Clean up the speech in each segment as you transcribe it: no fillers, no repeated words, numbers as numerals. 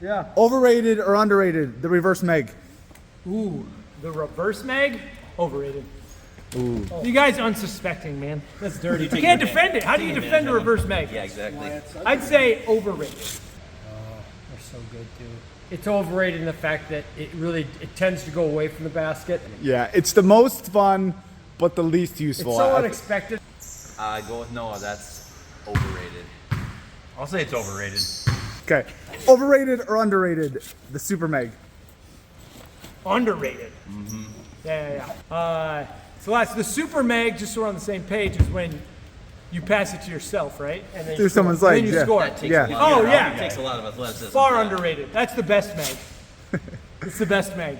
Yeah. Overrated or underrated? The reverse Meg. Ooh, the reverse Meg? Overrated. Ooh. Oh. You guys unsuspecting, man. That's dirty. You can't defend it. How do you defend a reverse Meg? Yeah, exactly. I'd say overrated. They're so good too. It's overrated in the fact that it tends to go away from the basket. Yeah, it's the most fun, but the least useful. It's so unexpected. I go with Noah. That's overrated. I'll say it's overrated. Okay. Overrated or underrated? The Super Meg. Underrated. Mm-hmm. Yeah. So that's the Super Meg, just so we're on the same page, is when you pass it to yourself, right? And then Through someone's legs, then you yeah. score. That takes Yeah. a lot. Oh, yeah. It takes a lot of athleticism. Far Yeah. underrated. That's the best Meg. It's the best Meg.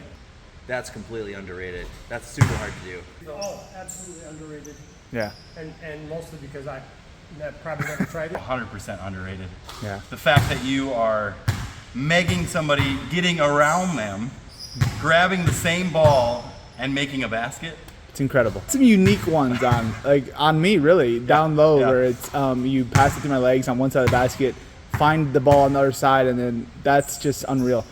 That's completely underrated. That's super hard to do. Oh, absolutely underrated. Yeah. And mostly because I probably never tried it. 100% underrated. Yeah. The fact that you are megging somebody, getting around them, grabbing the same ball, and making a basket. It's incredible. Some unique ones on me, really, down low, Yeah. where it's you pass it through my legs on one side of the basket, find the ball on the other side, and then that's just unreal.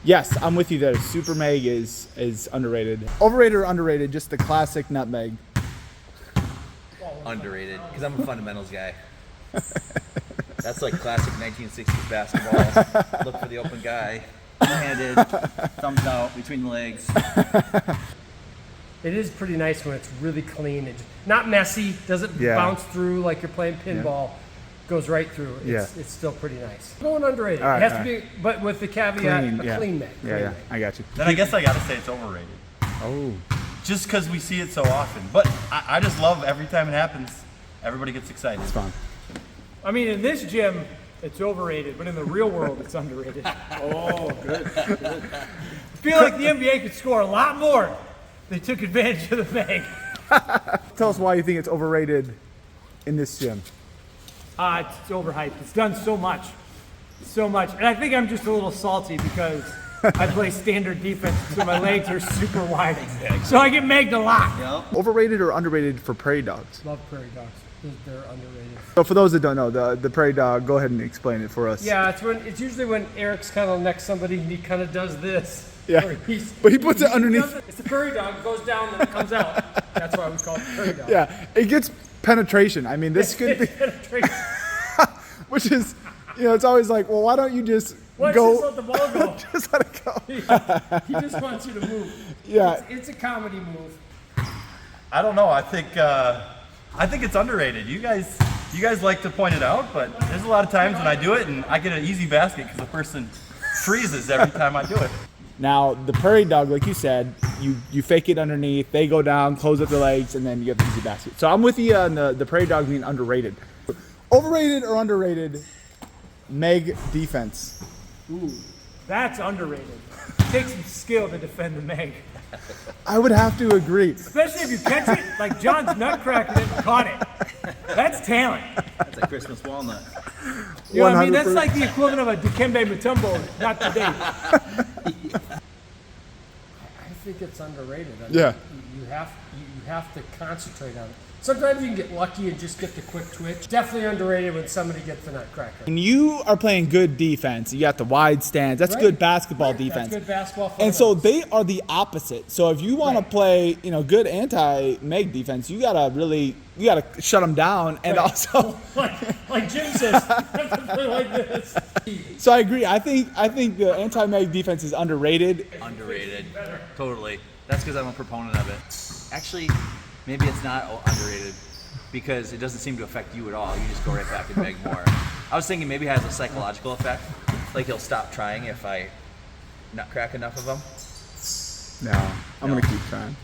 Yes, I'm with you there. Super Meg is underrated. Overrated or underrated? Just the classic nutmeg. Underrated, because I'm a fundamentals guy. That's like classic 1960s basketball. Look for the open guy, handed, thumbs out between the legs. It is pretty nice when it's really clean. It's not messy, doesn't Yeah. bounce through like you're playing pinball. Goes right through. It's still pretty nice. Going underrated. All right, it has to be, but with the caveat, Clean, a clean Meg. Yeah, Clean yeah, Meg. I got you. Then I guess I gotta say it's overrated. Oh. Just because we see it so often. But I just love every time it happens, everybody gets excited. It's fun. I mean, in this gym, it's overrated, but in the real world, it's underrated. Oh, good. I feel like the NBA could score a lot more if they took advantage of the Meg. Tell us why you think it's overrated in this gym. It's overhyped. It's done so much. So much. And I think I'm just a little salty because I play standard defense, so my legs are super wide. So I get megged a lot. Overrated or underrated for prairie dogs? Love prairie dogs. They're underrated. So for those that don't know, the prairie dog, go ahead and explain it for us. Yeah, it's usually when Eric's kind of next to somebody and he kind of does this. Yeah. Or But he puts it underneath. It's the prairie dog. It goes down and it comes out. That's why we call it prairie dog. Yeah, it gets penetration. I mean, this could be, Penetration. which is, it's always like, well, why don't you just Why go? just let the ball go? Just let it go. He just wants you to move. Yeah. It's a comedy move. I don't know. I think it's underrated. You guys like to point it out, but there's a lot of times when I do it and I get an easy basket because the person freezes every time I do it. Now, the prairie dog, like you said, you fake it underneath, they go down, close up their legs, and then you have the easy basket. So I'm with you on the prairie dog being underrated. Overrated or underrated? Meg defense. Ooh, that's underrated. It takes some skill to defend the Meg. I would have to agree. Especially if you catch it like John's nutcracker and caught it. That's talent. That's a Christmas walnut. You know what I mean? 100%. That's like the equivalent of a Dikembe Mutombo, not today. I think it's underrated. I mean, Yeah. You have to concentrate on it. Sometimes you can get lucky and just get the quick twitch. Definitely underrated when somebody gets the nutcracker. When you are playing good defense, you got the wide stands. That's Right. good basketball Right, defense. That's good basketball. And so fundamentals. they are the opposite. So if you want to play, good anti-Meg defense, you gotta shut them down, and Right. also. like Jim says, have to play like this. So I agree. I think the anti-Meg defense is underrated. Underrated. Totally. That's because I'm a proponent of it. Actually, maybe it's not underrated because it doesn't seem to affect you at all. You just go right back and meg more. I was thinking maybe it has a psychological effect. Like he'll stop trying if I nut crack enough of them. No, I'm gonna keep trying.